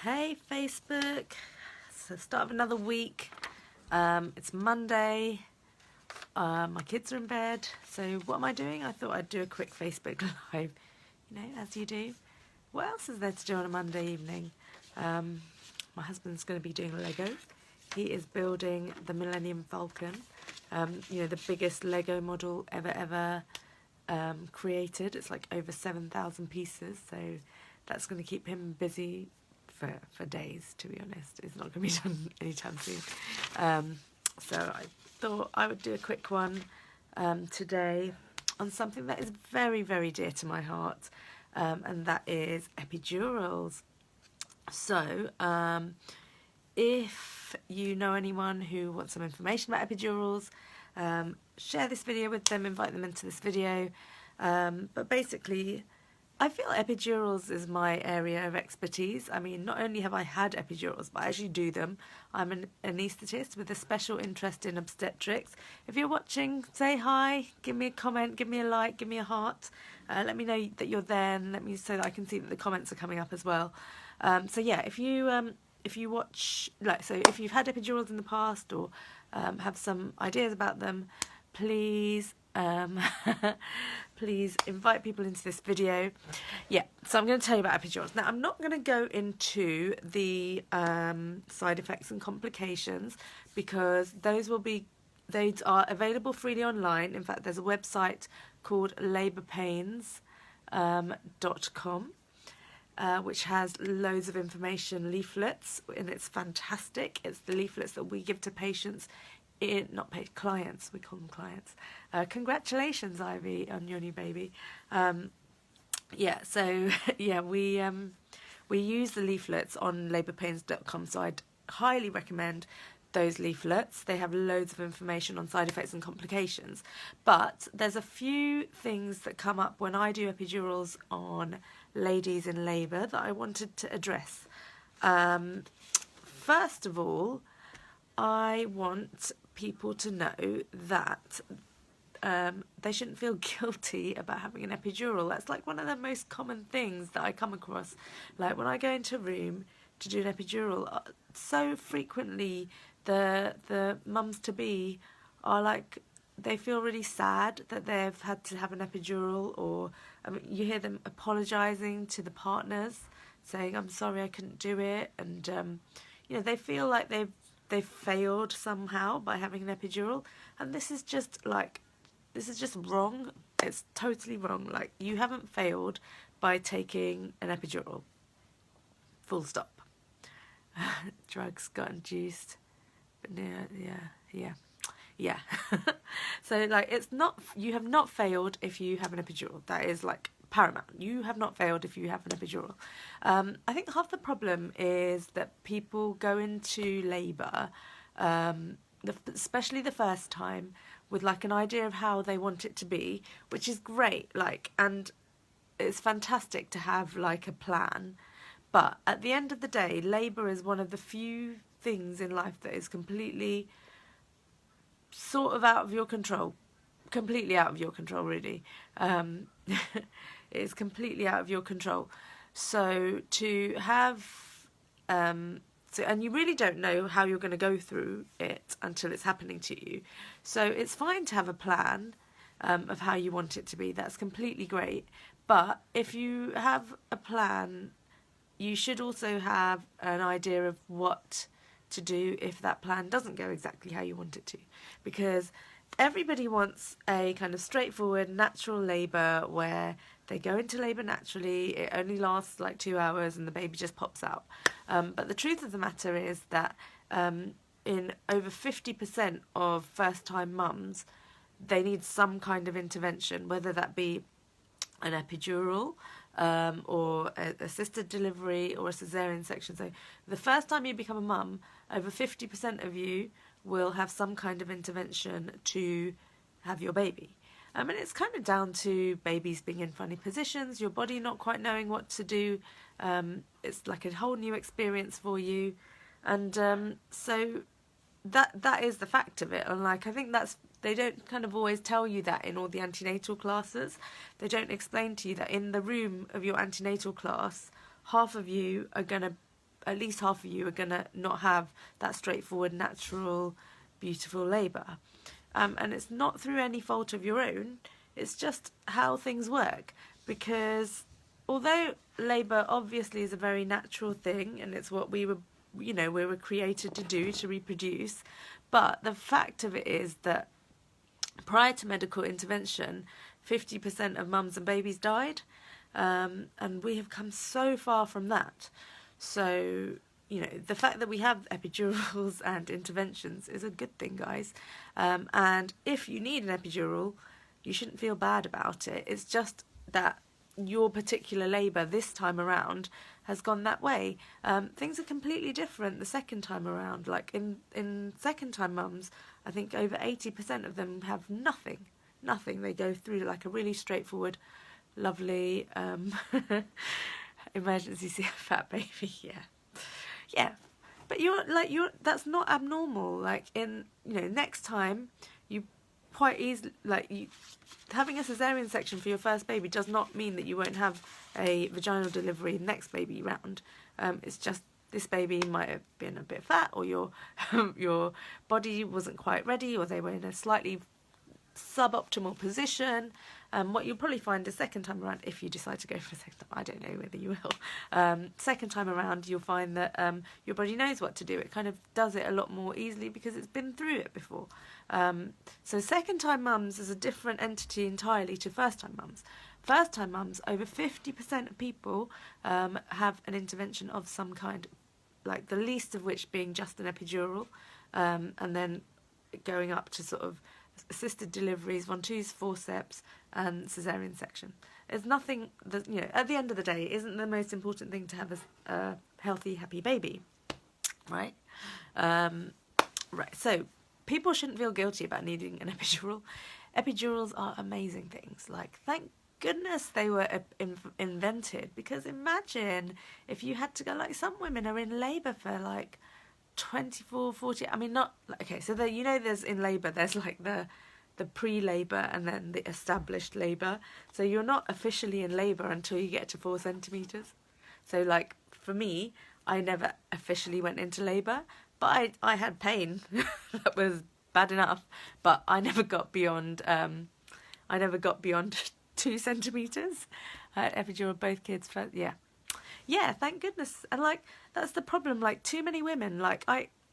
Hey Facebook, so start of another week. It's Monday. My kids are in bed. So what am I doing? I thought I'd do a quick Facebook Live, as you do. What else is there to do on a Monday evening? My husband's going to be doing Lego. He is building the Millennium Falcon, the biggest Lego model ever created. It's like over 7,000 pieces, so that's going to keep him busy for days, to be honest. It's not going to be done anytime soon. So I thought I would do a quick one today on something that is very, very dear to my heart, and that is epidurals. So if you know anyone who wants some information about epidurals, share this video with them, invite them into this video. But basically, I feel epidurals is my area of expertise. I mean, not only have I had epidurals, but I actually do them. I'm an anaesthetist with a special interest in obstetrics. If you're watching, say hi, give me a comment, give me a like, give me a heart. Let me know that you're there, and let me so that I can see that the comments are coming up as well. So yeah, if you watch, if you've had epidurals in the past or have some ideas about them, please please invite people into this video. Yeah, so I'm going to tell you about epidurals. Now, I'm not going to go into the side effects and complications because those are available freely online. In fact, there's a website called labourpains.com. Which has loads of information, leaflets, and it's fantastic. It's the leaflets that we give to patients, clients. We call them clients. Congratulations, Ivy, on your new baby. We use the leaflets on labourpains.com, so I'd highly recommend those leaflets. They have loads of information on side effects and complications. But there's a few things that come up when I do epidurals on ladies in labour that I wanted to address. First of all, I want people to know that they shouldn't feel guilty about having an epidural. That's like one of the most common things that I come across. Like when I go into a room to do an epidural, so frequently the mums-to-be are like, they feel really sad that they've had to have an epidural, or you hear them apologising to the partners, saying, I'm sorry I couldn't do it, and they feel like they've failed somehow by having an epidural, and this is just wrong. It's totally wrong. Like, you haven't failed by taking an epidural. Full stop. Drugs got induced. But yeah. So, it's not, you have not failed if you have an epidural. That is, paramount. You have not failed if you have an epidural. I think half the problem is that people go into labour, especially the first time, with, an idea of how they want it to be, which is great, and it's fantastic to have, a plan. But at the end of the day, labour is one of the few things in life that is completely sort of out of your control. Completely out of your control, really. It is completely out of your control. So to have... and you really don't know how you're going to go through it until it's happening to you. So it's fine to have a plan of how you want it to be. That's completely great. But if you have a plan, you should also have an idea of what to do if that plan doesn't go exactly how you want it to. Because everybody wants a kind of straightforward, natural labour where they go into labour naturally, it only lasts 2 hours and the baby just pops out. But the truth of the matter is that in over 50% of first-time mums, they need some kind of intervention, whether that be an epidural, or assisted delivery, or a caesarean section. So the first time you become a mum, over 50% of you will have some kind of intervention to have your baby. And it's kind of down to babies being in funny positions, your body not quite knowing what to do. It's like a whole new experience for you. And so that is the fact of it. And I think they don't kind of always tell you that in all the antenatal classes. They don't explain to you that in the room of your antenatal class, half of you are going to at least half of you are going to not have that straightforward, natural, beautiful labour. And it's not through any fault of your own, it's just how things work. Because although labour obviously is a very natural thing, and it's what we were created to do, to reproduce, but the fact of it is that prior to medical intervention, 50% of mums and babies died, and we have come so far from that. So, the fact that we have epidurals and interventions is a good thing, guys. And if you need an epidural, you shouldn't feel bad about it. It's just that your particular labour this time around has gone that way. Things are completely different the second time around. Like in second time mums, I think over 80% of them have nothing. They go through like a really straightforward, lovely emergency fat baby. Yeah. But that's not abnormal. Like next time you quite easily, having a cesarean section for your first baby does not mean that you won't have a vaginal delivery next baby round. It's just this baby might have been a bit fat, or your body wasn't quite ready, or they were in a slightly suboptimal position. What you'll probably find the second time around, if you decide to go for a second time, I don't know whether you will, second time around you'll find that your body knows what to do. It kind of does it a lot more easily because it's been through it before. So second time mums is a different entity entirely to first time mums. First time mums, over 50% of people have an intervention of some kind, like the least of which being just an epidural, and then going up to sort of assisted deliveries, ventouse, forceps, and cesarean section. There's nothing that, at the end of the day, isn't the most important thing to have a healthy, happy baby, right? Right. So people shouldn't feel guilty about needing an epidural. Epidurals are amazing things. Like, thank goodness they were invented, because imagine if you had to go, like, some women are in labour for like 24, 40, I mean, not, okay, so there's in labour, there's like the pre-labour and then the established labour. So you're not officially in labour until you get to 4 centimetres. So like for me, I never officially went into labour, but I had pain that was bad enough, but I never got beyond 2 centimetres. I had epidural both kids for, yeah, thank goodness. And like, that's the problem, like too many women, like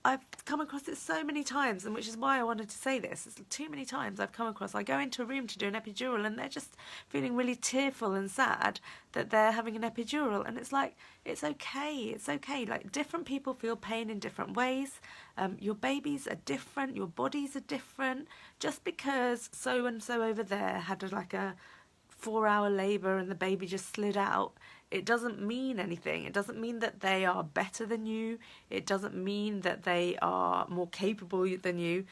I've come across it so many times, and which is why I wanted to say this. It's too many times I've come across, I go into a room to do an epidural and they're just feeling really tearful and sad that they're having an epidural, and it's like, it's okay, like different people feel pain in different ways. Your babies are different, your bodies are different. Just because so and so over there had a 4-hour labour and the baby just slid out, it doesn't mean anything. It doesn't mean that they are better than you. It doesn't mean that they are more capable than you.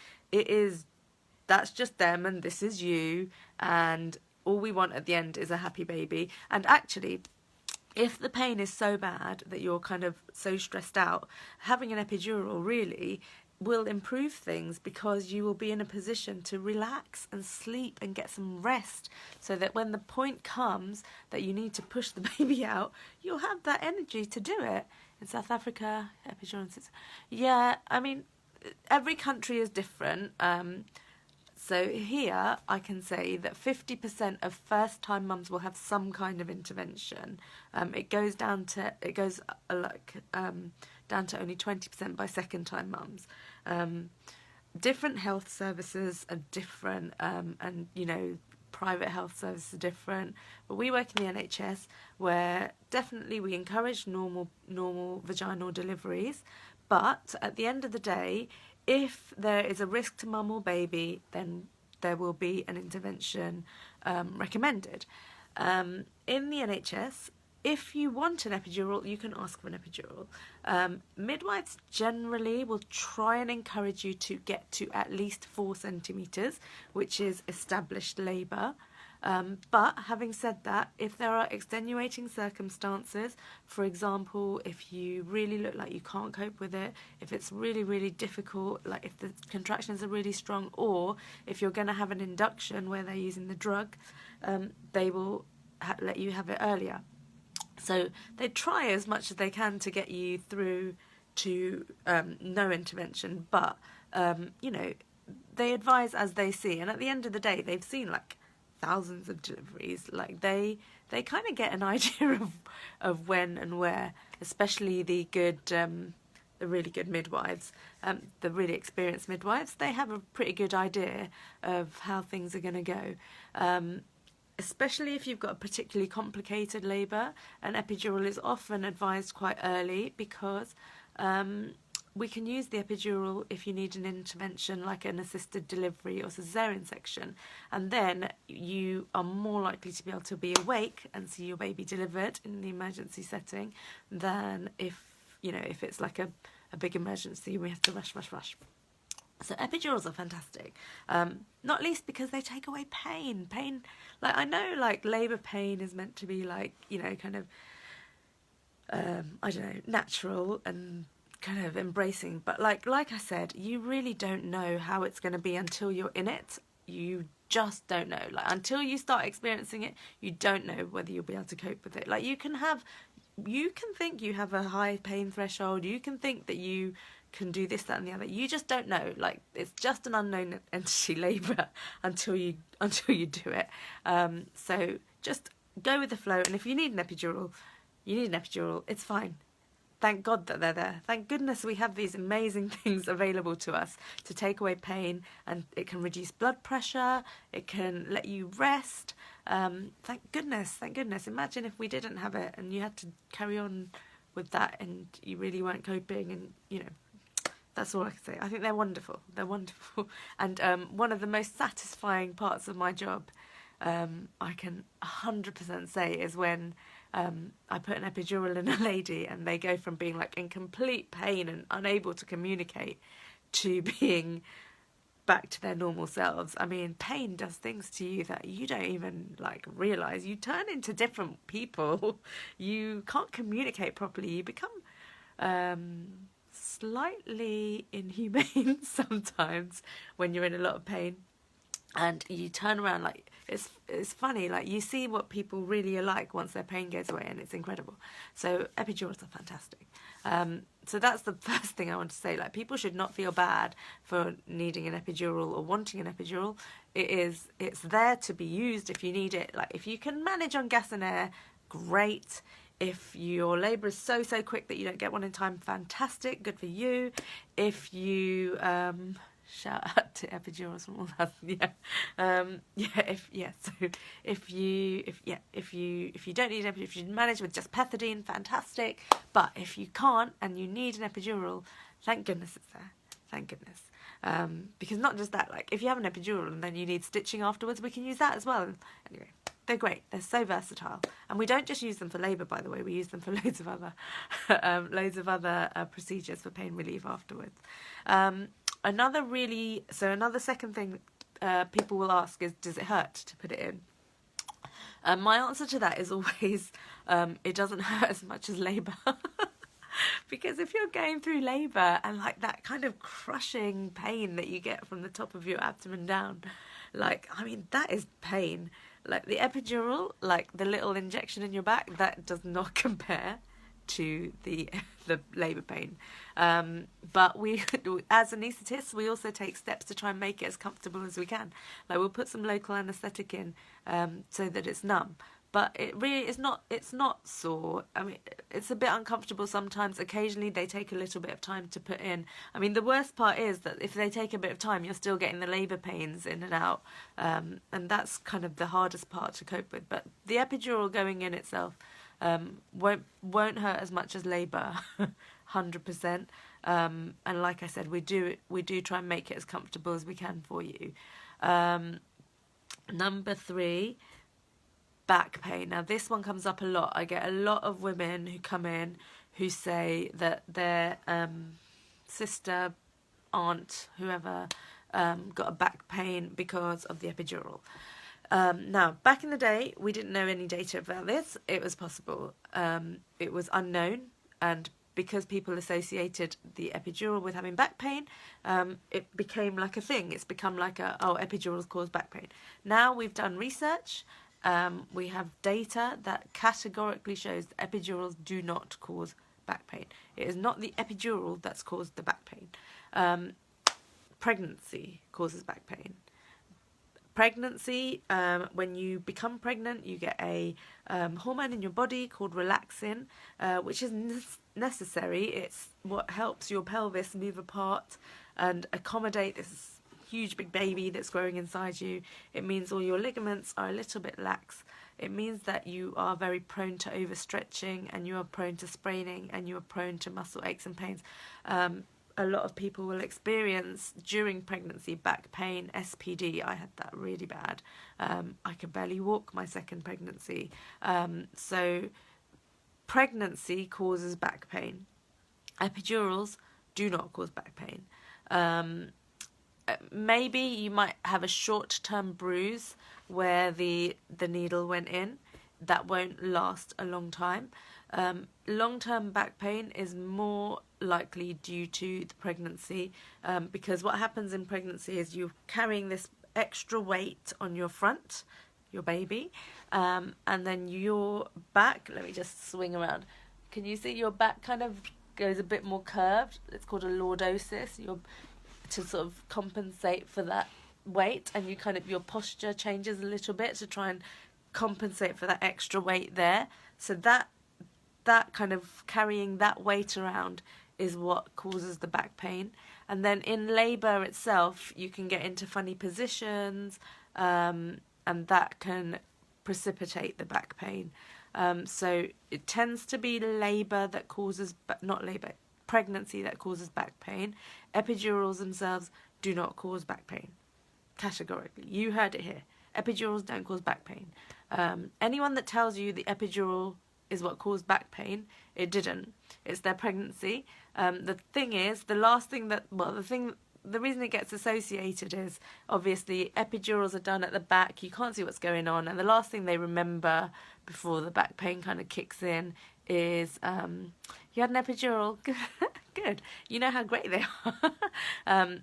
That's just them and this is you, and all we want at the end is a happy baby. And actually, if the pain is so bad that you're kind of so stressed out, having an epidural really will improve things, because you will be in a position to relax and sleep and get some rest, so that when the point comes that you need to push the baby out, you'll have that energy to do it. In South Africa, epidural, yeah, I mean, every country is different. So here I can say that 50% of first-time mums will have some kind of intervention. It goes down to only 20% by second-time mums. Different health services are different, and private health services are different. But we work in the NHS, where definitely we encourage normal vaginal deliveries. But at the end of the day, if there is a risk to mum or baby, then there will be an intervention recommended. In the NHS, if you want an epidural, you can ask for an epidural. Midwives generally will try and encourage you to get to at least 4 centimetres, which is established labour. But having said that, if there are extenuating circumstances, for example, if you really look like you can't cope with it, if it's really, really difficult, like if the contractions are really strong, or if you're going to have an induction where they're using the drug, they will let you have it earlier. So they try as much as they can to get you through to no intervention, but they advise as they see, and at the end of the day, they've seen like thousands of deliveries. Like they kind of get an idea of when and where, especially the really good midwives, the really experienced midwives. They have a pretty good idea of how things are going to go. Especially if you've got a particularly complicated labour, an epidural is often advised quite early because we can use the epidural if you need an intervention like an assisted delivery or cesarean section, and then you are more likely to be able to be awake and see your baby delivered in the emergency setting than if it's like a big emergency we have to rush. So epidurals are fantastic, not least because they take away pain. Like I know, like labour pain is meant to be like kind of I don't know, natural and kind of embracing, but like I said, you really don't know how it's going to be until you're in it. You just don't know. Like until you start experiencing it, you don't know whether you'll be able to cope with it. Like you can think you have a high pain threshold. You can think that you can do this, that, and the other. You just don't know. Like it's just an unknown entity, labour, until you do it. So just go with the flow. And if you need an epidural, you need an epidural. It's fine. Thank God that they're there. Thank goodness we have these amazing things available to us to take away pain, and it can reduce blood pressure. It can let you rest. Thank goodness. Imagine if we didn't have it and you had to carry on with that and you really weren't coping, and that's all I can say. I think they're wonderful. And one of the most satisfying parts of my job, I can 100% say, is when I put an epidural in a lady and they go from being like in complete pain and unable to communicate to being back to their normal selves. I mean, pain does things to you that you don't even like realise. You turn into different people. You can't communicate properly. You become slightly inhumane sometimes when you're in a lot of pain. And you turn around, like it's funny, like you see what people really are like once their pain goes away, and it's incredible. So epidurals are fantastic. So that's the first thing I want to say. Like people should not feel bad for needing an epidural or wanting an epidural. It's there to be used if you need it. Like if you can manage on gas and air, great. If your labour is so quick that you don't get one in time, fantastic, good for you. If you shout out to epidurals from all that. If you don't need an epidural, if you manage with just pethidine, fantastic. But if you can't and you need an epidural, thank goodness it's there. Thank goodness. Because not just that, like if you have an epidural and then you need stitching afterwards, we can use that as well. Anyway, they're great. They're so versatile, and we don't just use them for labour. By the way, we use them for loads of other procedures for pain relief afterwards. Another second thing people will ask is, does it hurt to put it in? My answer to that is always, it doesn't hurt as much as labour. Because if you're going through labour and like that kind of crushing pain that you get from the top of your abdomen down, like, I mean, that is pain. Like the epidural, like the little injection in your back, that does not compare to the labour pain. But we, as anaesthetists, we also take steps to try and make it as comfortable as we can. Like we'll put some local anaesthetic in so that it's numb. But it really is not, it's not sore. I mean, it's a bit uncomfortable sometimes. Occasionally they take a little bit of time to put in. I mean, the worst part is that if they take a bit of time, you're still getting the labour pains in and out. And that's kind of the hardest part to cope with. But the epidural going in itself won't hurt as much as labour, 100%. And like I said, we do try and make it as comfortable as we can for you. Number 3, back pain. Now this one comes up a lot. I get a lot of women who come in who say that their sister, aunt, whoever got a back pain because of the epidural. Now, back in the day, we didn't know any data about this. It was possible. It was unknown, and because people associated the epidural with having back pain, it became like a thing. It's become like epidurals cause back pain. Now we've done research, we have data that categorically shows that epidurals do not cause back pain. It is not the epidural that's caused the back pain. Pregnancy causes back pain. Pregnancy, when you become pregnant, you get a hormone in your body called relaxin, which is necessary. It's what helps your pelvis move apart and accommodate this huge big baby that's growing inside you. It means all your ligaments are a little bit lax. It means that you are very prone to overstretching, and you are prone to spraining, and you are prone to muscle aches and pains. A lot of people will experience during pregnancy back pain, SPD. I had that really bad. I could barely walk my second pregnancy. So pregnancy causes back pain. Epidurals do not cause back pain. Maybe you might have a short-term bruise where the needle went in. That won't last a long time. Long-term back pain is more likely due to the pregnancy, because what happens in pregnancy is you're carrying this extra weight on your front, your baby, and then your back, let me just swing around. Can you see your back kind of goes a bit more curved? It's called a lordosis. To sort of compensate for that weight, and your posture changes a little bit to try and compensate for that extra weight there. So that kind of carrying that weight around is what causes the back pain. And then in labour itself, you can get into funny positions, and that can precipitate the back pain. So it tends to be labour that causes, not labour, pregnancy that causes back pain. Epidurals themselves do not cause back pain, categorically. You heard it here. Epidurals don't cause back pain. Anyone that tells you the epidural is what caused back pain, it didn't. It's their pregnancy. The thing is, the reason it gets associated is obviously epidurals are done at the back. You can't see what's going on, and the last thing they remember before the back pain kind of kicks in is you had an epidural. Good. You know how great they are.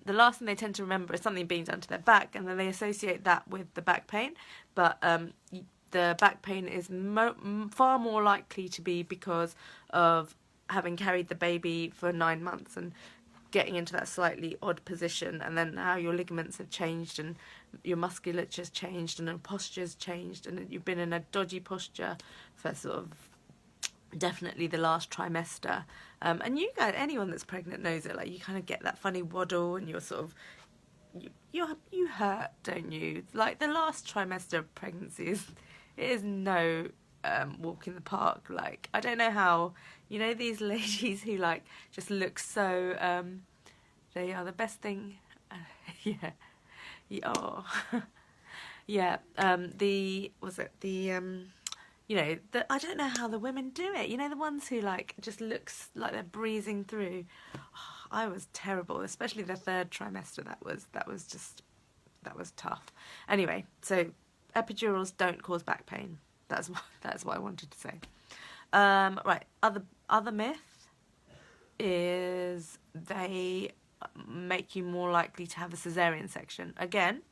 The last thing they tend to remember is something being done to their back, and then they associate that with the back pain. But the back pain is far more likely to be because of having carried the baby for 9 months and getting into that slightly odd position, and then how your ligaments have changed and your musculature's changed and your posture's changed, and you've been in a dodgy posture for sort of definitely the last trimester. And you guys, anyone that's pregnant knows it, like you kind of get that funny waddle, and you're sort of you hurt, don't you? Like the last trimester of pregnancy is no walk in the park. Like, I don't know how, these ladies who like just look so they are the best thing. Yeah. Oh. Yeah. I don't know how the women do it. The ones who like just looks like they're breezing through. Oh, I was terrible, especially the third trimester. That was tough. Anyway, so epidurals don't cause back pain. That's what I wanted to say. Right. Other myth is they make you more likely to have a cesarean section. Again,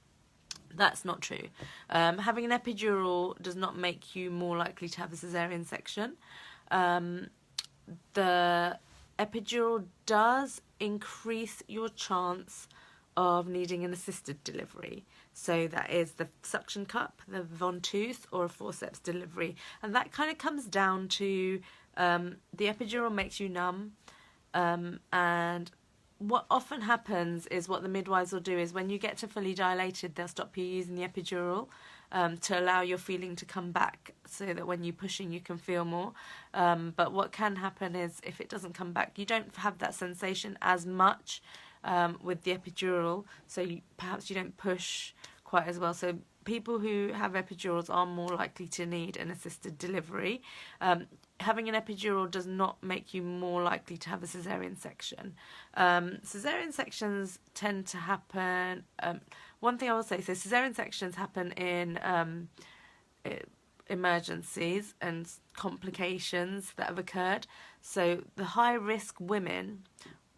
that's not true. Having an epidural does not make you more likely to have a cesarean section. The epidural does increase your chance of needing an assisted delivery. So that is the suction cup, the ventouse, or a forceps delivery. And that kind of comes down to the epidural makes you numb, and what often happens is what the midwives will do is when you get to fully dilated, they'll stop you using the epidural to allow your feeling to come back, so that when you're pushing you can feel more. But what can happen is if it doesn't come back, you don't have that sensation as much with the epidural, so perhaps you don't push quite as well. So people who have epidurals are more likely to need an assisted delivery. Having an epidural does not make you more likely to have a cesarean section. Cesarean sections tend to happen... one thing I will say, so cesarean sections happen in emergencies and complications that have occurred. So the high-risk women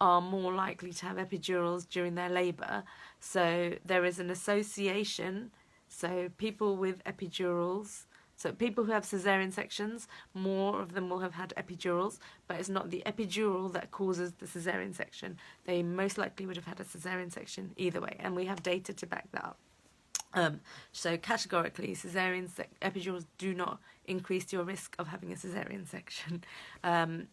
are more likely to have epidurals during their labour. So there is an association So people with epidurals, so people who have cesarean sections, more of them will have had epidurals, but it's not the epidural that causes the cesarean section. They most likely would have had a cesarean section either way, and we have data to back that up. So categorically, epidurals do not increase your risk of having a cesarean section.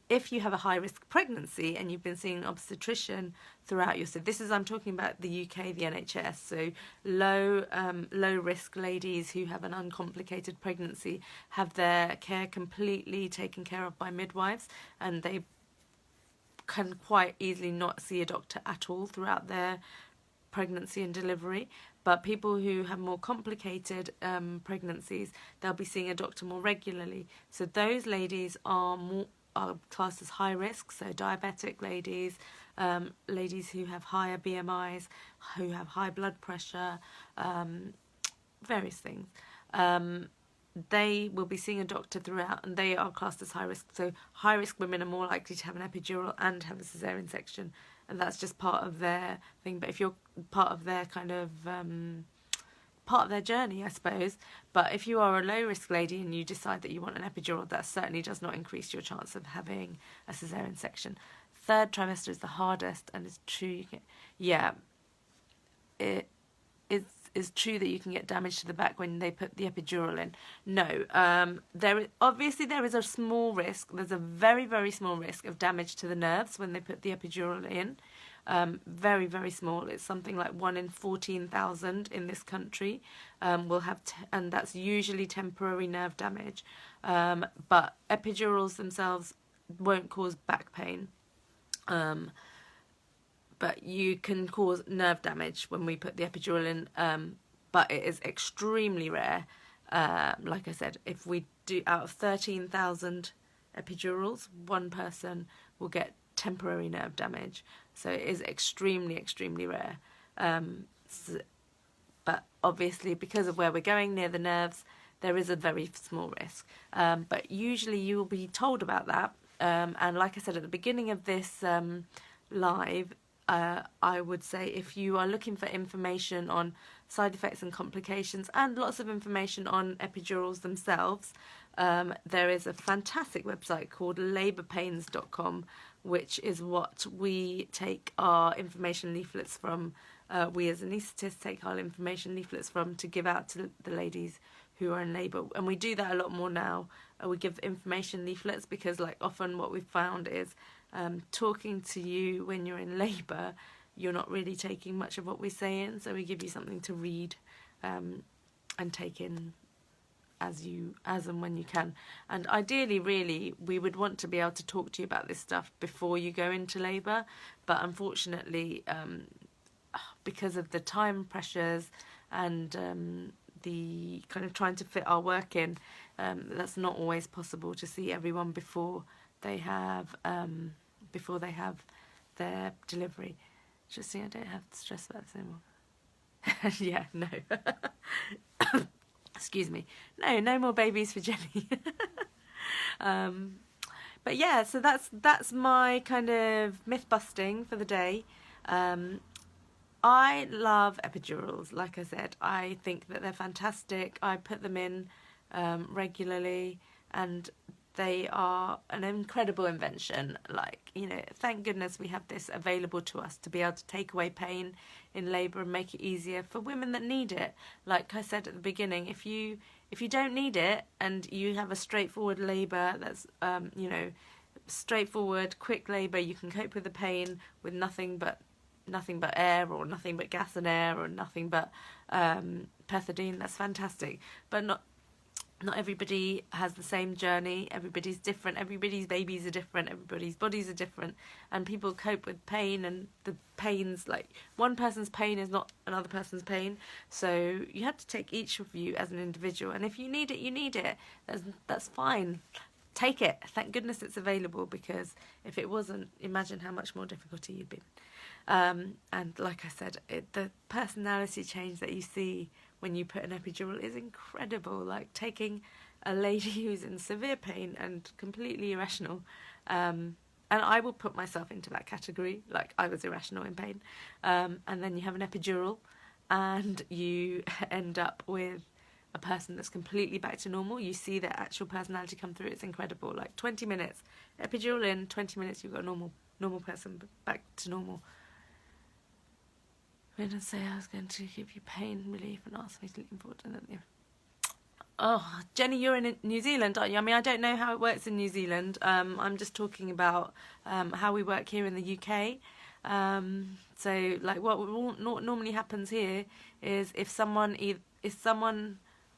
If you have a high-risk pregnancy and you've been seeing an obstetrician throughout your, so this is, I'm talking about the UK, the NHS, so low-risk ladies who have an uncomplicated pregnancy have their care completely taken care of by midwives, and they can quite easily not see a doctor at all throughout their pregnancy and delivery. But people who have more complicated pregnancies, they'll be seeing a doctor more regularly. So those ladies are classed as high risk. So diabetic ladies, ladies who have higher BMIs, who have high blood pressure, various things. They will be seeing a doctor throughout, and they are classed as high risk. So high risk women are more likely to have an epidural and have a cesarean section, and that's just part of their thing. But if you're part of their kind of part of their journey, I suppose. But if you are a low risk lady and you decide that you want an epidural, that certainly does not increase your chance of having a cesarean section. Third trimester is the hardest, and it's true. It's true that you can get damage to the back when they put the epidural in. No, there is a small risk. There's a very, very small risk of damage to the nerves when they put the epidural in. Very, very small. It's something like 1 in 14,000 in this country will have, and that's usually temporary nerve damage. But epidurals themselves won't cause back pain. But you can cause nerve damage when we put the epidural in, but it is extremely rare. Like I said, if we do, out of 13,000 epidurals, one person will get temporary nerve damage. So it is extremely, extremely rare. But obviously, because of where we're going, near the nerves, there is a very small risk. But usually you will be told about that. And like I said at the beginning of this live, I would say if you are looking for information on side effects and complications and lots of information on epidurals themselves, there is a fantastic website called labourpains.com, which is what we take our information leaflets from. We as anaesthetists take our information leaflets from to give out to the ladies who are in labour, and we do that a lot more now. We give information leaflets because, like, often what we've found is talking to you when you're in labour, you're not really taking much of what we're saying, so we give you something to read and take in as and when you can. And ideally, really, we would want to be able to talk to you about this stuff before you go into labour, but unfortunately, because of the time pressures and the kind of trying to fit our work in, that's not always possible to see everyone before they have their delivery. Interesting, I don't have to stress about this anymore. Yeah, no. Excuse me. No more babies for Jenny. But yeah, so that's my kind of myth busting for the day. I love epidurals. Like I said, I think that they're fantastic. I put them in regularly, and they are an incredible invention. Like, you know, thank goodness we have this available to us to be able to take away pain in labour and make it easier for women that need it. Like I said at the beginning, if you don't need it and you have a straightforward labour that's straightforward, quick labour, you can cope with the pain with nothing but air, or nothing but gas and air, or nothing but pethidine. That's fantastic. But not everybody has the same journey. Everybody's different. Everybody's babies are different. Everybody's bodies are different, and people cope with pain, and the pains, like, one person's pain is not another person's pain. So you have to take each of you as an individual, and if you need it, you need it. That's fine. Take it. Thank goodness it's available, because if it wasn't, imagine how much more difficulty you'd be. And like I said, the personality change that you see when you put an epidural is incredible. Like taking a lady who's in severe pain and completely irrational, and I will put myself into that category. Like, I was irrational in pain, and then you have an epidural, and you end up with a person that's completely back to normal. You see their actual personality come through. It's incredible. Like 20 minutes, epidural in, 20 minutes you've got a normal person back to normal. I'm going to say I was going to give you pain relief and ask me to lean forward. And then, oh, Jenny, you're in New Zealand, aren't you? I mean, I don't know how it works in New Zealand. I'm just talking about how we work here in the UK. So, like, what normally happens here is if someone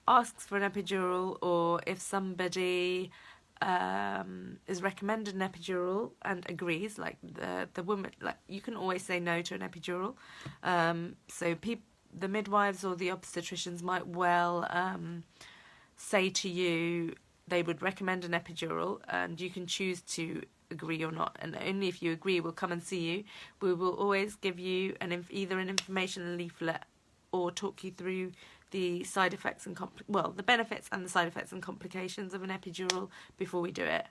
asks for an epidural, or if somebody is recommended an epidural and agrees, like the woman, like, you can always say no to an epidural. So the midwives or the obstetricians might well say to you they would recommend an epidural, and you can choose to agree or not, and only if you agree we'll come and see you. We will always give you either an information leaflet or talk you through the side effects and the benefits and the side effects and complications of an epidural before we do it.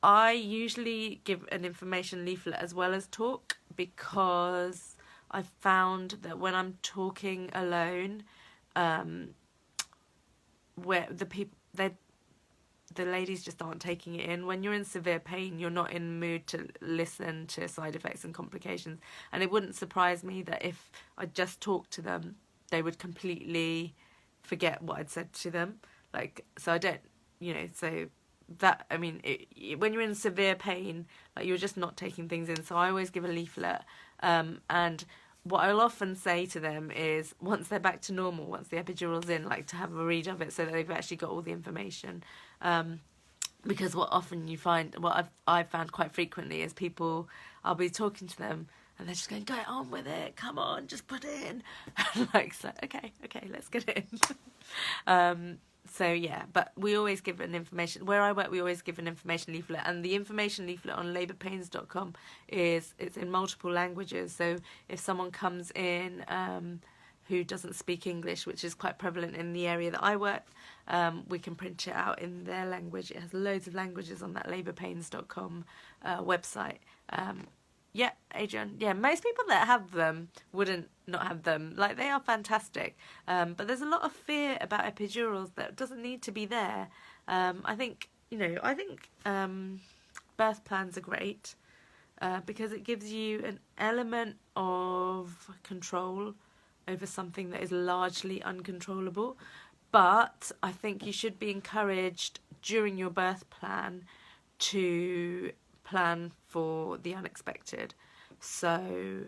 I usually give an information leaflet as well as talk, because I've found that when I'm talking alone, where the ladies just aren't taking it in. When you're in severe pain, you're not in the mood to listen to side effects and complications. And it wouldn't surprise me that if I just talked to them, they would completely forget what I'd said to them. Like, so I don't, so that, I mean, when you're in severe pain, like, you're just not taking things in. So I always give a leaflet. And what I'll often say to them is, once they're back to normal, once the epidural's in, like, to have a read of it so that they've actually got all the information. Because what often you find, what I've found quite frequently is people, I'll be talking to them and they're just going, "Get on with it, come on, just put it in." Like, so, okay, let's get it in. So yeah, but we always give an information, where I work we always give an information leaflet, and the information leaflet on labourpains.com it's in multiple languages. So if someone comes in who doesn't speak English, which is quite prevalent in the area that I work, we can print it out in their language. It has loads of languages on that labourpains.com website. Yeah, Adrian. Yeah, most people that have them wouldn't not have them. Like, they are fantastic. But there's a lot of fear about epidurals that doesn't need to be there. I think birth plans are great because it gives you an element of control over something that is largely uncontrollable. But I think you should be encouraged during your birth plan to plan for the unexpected. So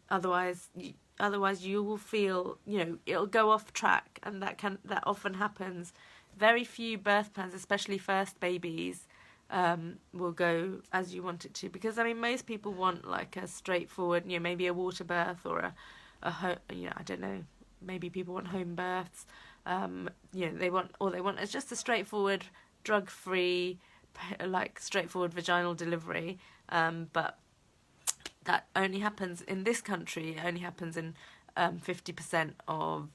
otherwise you will feel, it'll go off track, and that often happens. Very few birth plans, especially first babies, will go as you want it to, because I mean most people want like a straightforward, maybe a water birth or a home, I don't know, maybe people want home births. They want it's just a straightforward, drug-free, like straightforward vaginal delivery, but that only happens in this country. It only happens in 50% of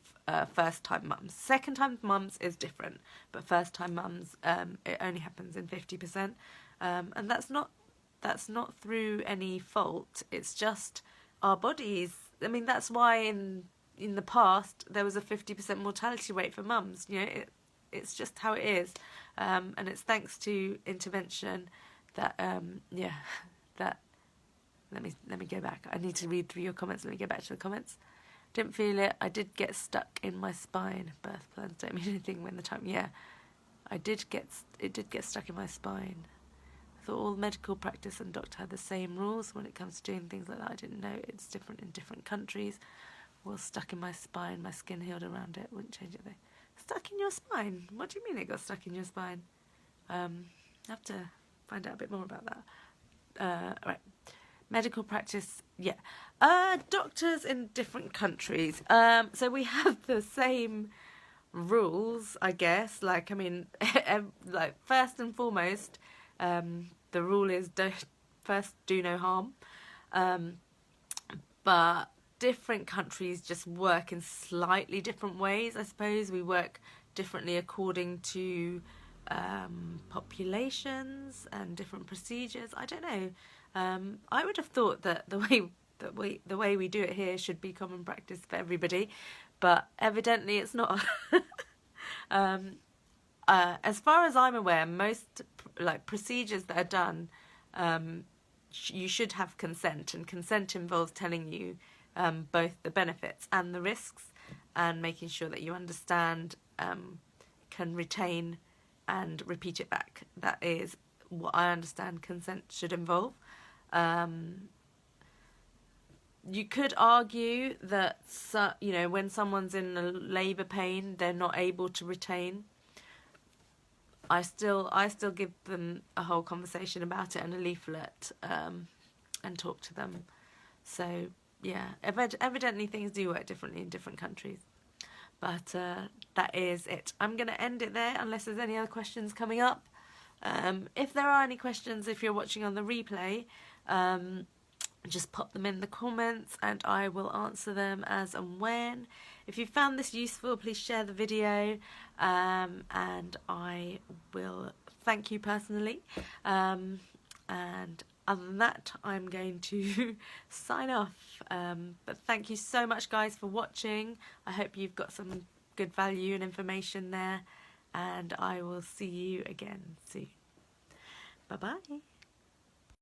first-time mums. Second-time mums is different, but first-time mums, it only happens in 50%, and that's not through any fault. It's just our bodies. I mean, that's why in the past there was a 50% mortality rate for mums. It's just how it is, and it's thanks to intervention that let me go back. I need to read through your comments. Let me go back to the comments. Didn't feel it. I did get stuck in my spine. Birth plans don't mean anything when the time. Yeah, it did get stuck in my spine. I thought all medical practice and doctor had the same rules when it comes to doing things like that. I didn't know it's different in different countries. Well, stuck in my spine. My skin healed around it. Wouldn't change it though. Stuck in your spine? What do you mean it got stuck in your spine? I have to find out a bit more about that. Right. Medical practice, yeah. Doctors in different countries. So we have the same rules, I guess. Like, I mean, like, first and foremost, the rule is do no harm. But different countries just work in slightly different ways, I suppose. We work differently according to populations and different procedures. I don't know. I would have thought that the way that the way we do it here should be common practice for everybody, but evidently it's not. As far as I'm aware, most like procedures that are done, you should have consent, and consent involves telling you both the benefits and the risks, and making sure that you understand, can retain and repeat it back. That is what I understand consent should involve. You could argue that, you know, when someone's in a labour pain, they're not able to retain. I still give them a whole conversation about it and a leaflet, and talk to them. So yeah, evidently things do work differently in different countries. But that is it. I'm going to end it there unless there's any other questions coming up. If there are any questions, if you're watching on the replay, just pop them in the comments and I will answer them as and when. If you found this useful, please share the video, and I will thank you personally. And other than that, I'm going to sign off. But thank you so much, guys, for watching. I hope you've got some good value and information there, and I will see you again soon. Bye-bye.